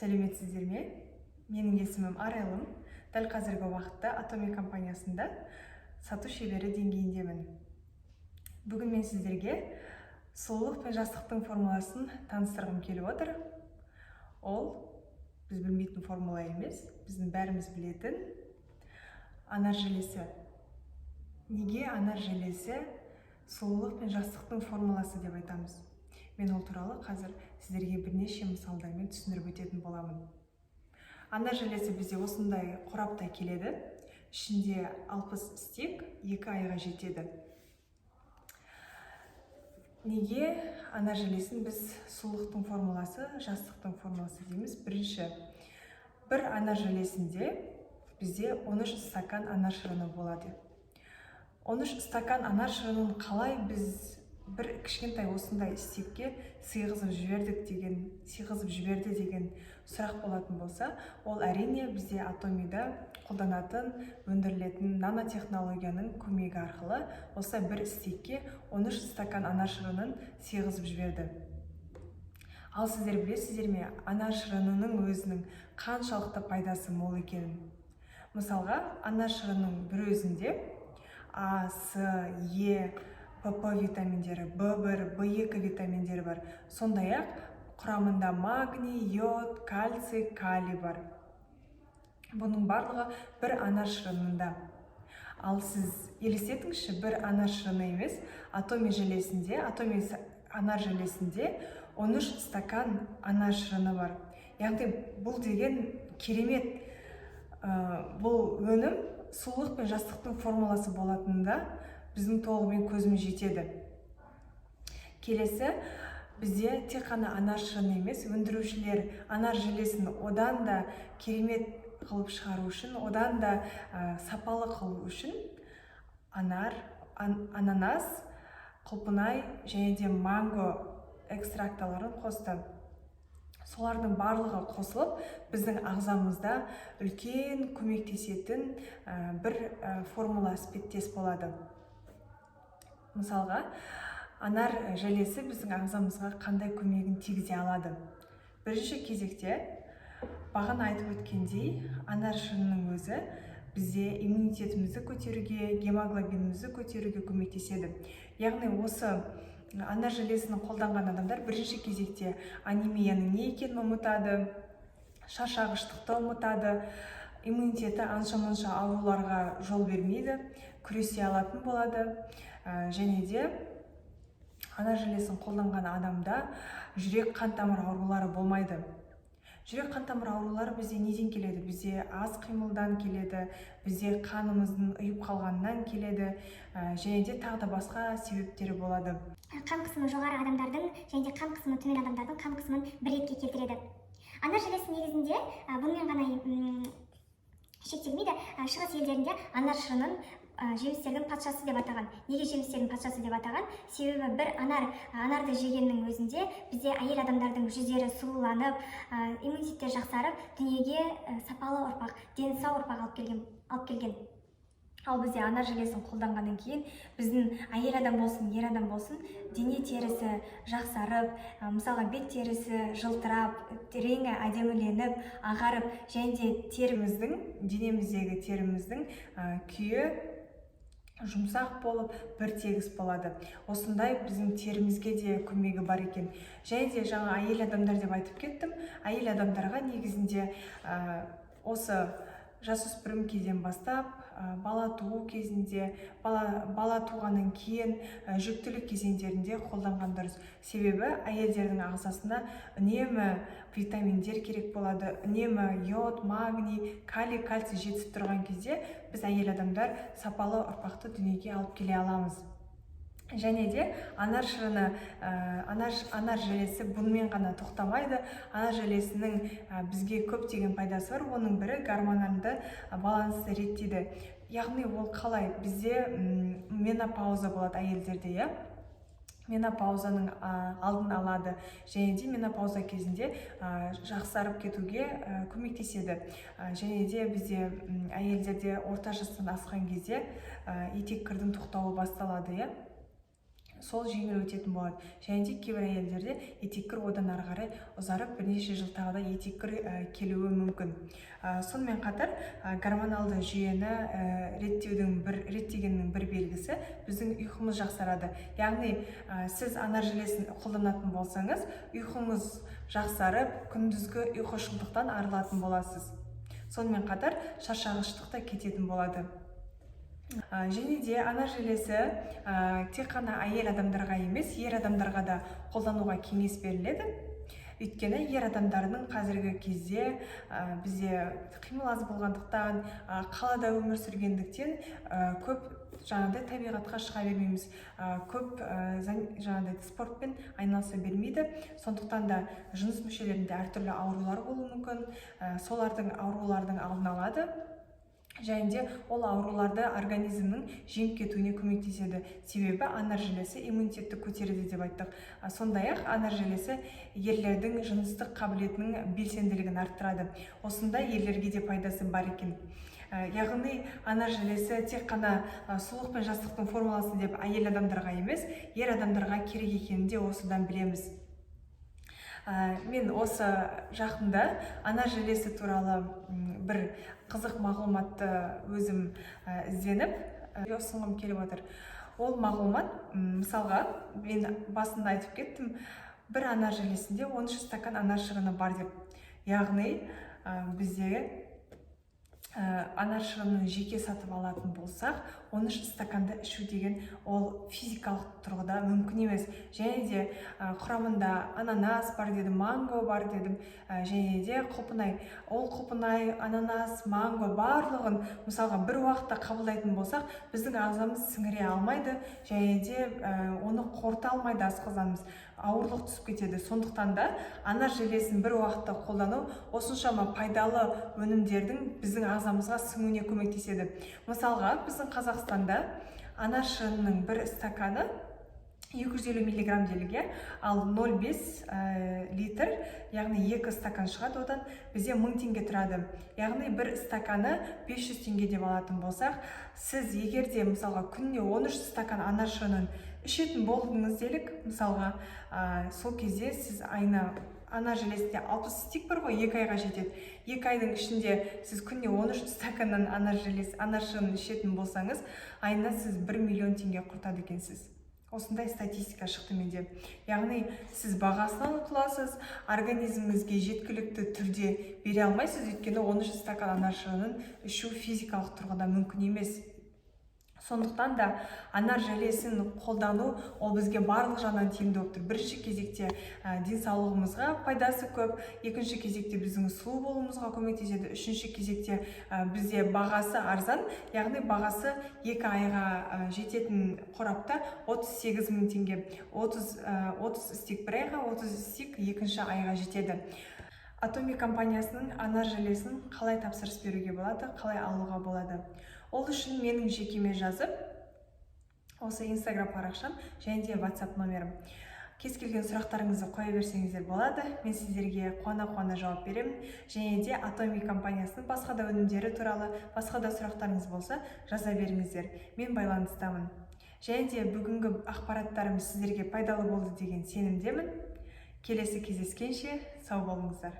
Сәлеметсіздер ме? Менің есімім Арайлым. Дәл қазіргі уақытта Atomy компаниясында сату шебері деңгейіндемін. Бүгін мен сіздерге сұлулық пен жастықтың формуласын таныстырғым келіп отыр. Ол біз білмейтін формула емес, біздің бәріміз білетін анар желесі. Неге анар желесі сұлулық пен жастықтың формуласы деп айтамыз? Мен ол туралы қазір сіздерге бірнеше мысалдармен түсіндіріп өтетін боламын. Анар желесі бізде осындай қорапта келеді. Ішінде 60 стек 2 айға жетеді. Неге анар желесін біз сұлулықтың формуласы, жастықтың формуласы дейміз? Бірінші, бір анар желесінде бізде 13 стакан анар шырыны болады. 13 стакан анар шырынын қалай біз бір кішкентай осындай стекке сыйғызып жіберді деген сұрақ болатын болса, ол әрине бізде Atomy'да қолданатын, өндірілетін нанотехнологияның көмегі арқылы осы бір стекке 13 стакан анар шырынын сыйғызып жіберді. Ал сіздер білесіздер ме, анар шырынының өзінің қаншалықты пайдасы мол екенін? Мысалға, анар шырынның бір өзінде А, С, Е, ПП витаминдері, В1, В2 витаминдері бар. Сондай-ақ құрамында магний, йод, кальций, калий бар. Бұның барлығы бір анар шырынында. Ал сіз елестетіңізші, бір анар шырыны емес, Atomy анар желесінде 13 стакан анар шырыны бар. Яғни бұл деген керемет, бұл өнім сұлулық пен жастықтың формуласы болатынында біздің толығымен көзіміз жетеді. Келесі, бізде тек қана анар шырыны емес, өндірушілер анар желесін одан да керемет қылып шығару үшін, одан да сапалы қылу үшін ананас, құлпынай және де манго экстрактыларын қосты. Солардың барлығы қосылып, біздің ағзамызда үлкен көмектесетін бір формула іспеттес болады. Мысалға, анар желесі біздің ағзамызға қандай көмегін тигізе алады? Бірінші кезекте, бағана айтып өткендей, анар шырынының өзі бізде иммунитетімізді көтеруге, гемоглобинімізді көтеруге көмектеседі. Яғни осы анар желесін қолданған адамдар бірінші кезекте анемияның не екенін ұмытады, шаршағыштықты ұмытады, иммунитеті анша-мұнша ауруларға жол бермейді, күресе алатын болады. Және де анар желесін қолданған адамда жүрек қан тамыр аурулары болмайды. Жүрек қан тамыр аурулары бізде неден келеді? Бізде аз қимылдан келеді, бізде қанымыздың ұйып қалғанынан келеді, және де тағы да басқа себептері болады. Қан қысымы жоғары адамдардың және де қан қысымы төмен адамдардың қан қысымын бір ретке келтіреді. Анар желесі негізінде бұнымен ғана шектелмейді. Шығыс елдерінде анар шырынын жемістердің патшасы деп атаған. Неге жемістердің патшасы деп атаған? Себебі бір анарды жегеннің өзінде бізде әйел адамдардың жүздері сұлуланып, иммунитеттері жақсарып, дүниеге сапалы ұрпақ, дені сау ұрпақ алып келген. Ал бізде анар желесін қолданғаннан кейін біздің әйел адам болсын, ер адам болсын, дене терісі жақсарып, мысалға бет терісі жылтырап, реңі әдеміленіп, ағарып, және де денеміздегі теріміздің күйі жұмсақ болып, бір тегіс болады. Осындай біздің терімізге де көмегі бар екен. Және де жаңа әйел адамдар деп айтып кеттім. Әйел адамдарға негізінде осы жасөспірім кезден бастап, бала туу кезінде, бала туғаннан кейін жүктілік кезеңдерінде қолданған дұрыс. Себебі әйелдердің ағзасына үнемі витаминдер керек болады, үнемі йод, магний, калий, кальций жетіп тұрған кезде біз әйел адамдар сапалы ұрпақты дүниеге алып келе аламыз. Және де анар желесі бұнымен ғана тоқтамайды. Анар желесінің бізге көптеген пайдасы бар. Оның бірі гормоналды балансты реттейді. Яғни ол қалай? Бізде менопауза болады әйелдерде, менопаузаның алдын алады. Және де менопауза кезінде жақсарып кетуге көмектеседі. Және де бізде әйелдерде орта жастан асқан кезде етек кірдің тоқтауы басталады. сол жеңіл өтетін болады. Және де кейбір әйелдерде етеккір одан ары қарай ұзарып бірнеше жыл тағы да етеккір келуі мүмкін. Сонымен қатар гормоналды жүйені реттегеннің бір белгісі біздің ұйқымыз жақсарады. Яғни сіз анар жілесін қолданатын болсаңыз, ұйқыңыз жақсарып, күндізгі ұйқышылдықтан арылатын боласыз. Сонымен қатар шаршағыштық та кететін болады. Және де анар жілесі тек қана әйел адамдарға емес, ер адамдарға да қолдануға кеңес беріледі. Өйткені ер адамдардың қазіргі кезде бізде қимыл аз болғандықтан, қалада өмір сүргендіктен көп жаңағыдай табиғатқа шыға бермейміз, көп жаңағыдай спортпен айналыса бермейді. Сондықтан да жыныс мүшелерінде әртүрлі аурулар болуы мүмкін, солардың аурулардың алдын алады. Және де ол ауруларды организмнің жеңіп кетуіне көмектеседі. Себебі анар жілесі иммунитетті көтереді деп айттық. Сондай-ақ анар жілесі ерлердің жыныстық қабілетінің белсенділігін арттырады. Осында ерлерге де пайдасы бар екен. Яғни анар жілесі тек қана сұлулық пен жастықтың формуласы деп әйел адамдарға емес, ер адамдарға керек екенін де осыдан білеміз. Мен осы жақында анар жілесі туралы бір қызық мағлұматты өзім ізденіп ұсынғым келіп отыр. Ол мағлұмат, мысалға, мен басында айтып кеттім, бір анар жілесінде 13 стакан анар шырыны бар деп. Яғни бізде анар шырынын жеке сатып алатын болсақ, 13 стаканды ішу деген ол физикалық тұрғыда мүмкін емес. Және де құрамында ананас бар дедім, манго бар дедім, және де құлпынай. Ол құлпынай, ананас, манго барлығын мысалға бір уақытта қабылдайтын болсақ, біздің ағзамыз сіңіре алмайды, және де оны қорыта алмайды асқазанымыз. Ауырлық түсіп кетеді. Сондықтан да анар жілесін бір уақытта қолдану осыншама пайдалы өнімдердің біздің ағзамызға сіңуіне көмектеседі. Мысалға, біздің Қазақстанда анар шырынының бір стаканы 250 мг деліге, ал 0,5 литр, яғни 2 стакан шығады, одан бізде 1000 теңге тұрады. Яғни бір стаканы 500 теңге деп алатын болсақ, сіз егерде мысалға күніне 13 стакан анар шырынын ішетін болдыңыз делік, мысалға, сол кезде сіз айына анар жілесінде 60 стик бар ғой, 2 айға жетеді. 2 айдың ішінде сіз күніне 13 стаканнан анар шырынын ішетін болсаңыз, айына сіз 1 миллион теңге құртады екенсіз. Осындай статистика шықты менде. Яғни сіз бағасынан ұтыласыз, организміңізге жеткілікті түрде бере алмайсыз, өйткені 13 стакан анар шырынын ішу физикалық тұрғыда мүмкін емес. Сондықтан да анар жілесін қолдану ол бізге барлық жағынан тиімді болып тұр. Бірінші кезекте денсаулығымызға пайдасы көп, екінші кезекте біздің сұлу болуымызға көмектеседі, үшінші кезекте бізде бағасы арзан, яғни бағасы 2 айға жететін қорапта 38 000 теңге, 30 стик бір айға, 30 стик екінші айға жетеді. Atomy компаниясының анар жілесін қалай тапсырыс беруге болады, қалай алуға болады? Ол үшін менің жекеме жазып, осы Instagram парақшам және де WhatsApp номерім. Кез келген сұрақтарыңызды қоя берсеңіздер болады. Мен сіздерге қуана-қуана жауап беремін. Және де Atomy компаниясының басқа да өнімдері туралы басқа да сұрақтарыңыз болса, жаза беріңіздер. Мен байланыстамын. Және де бүгінгі ақпараттарым сіздерге пайдалы болды деген сенімдемін. Келесі кездескенше сау болыңыздар.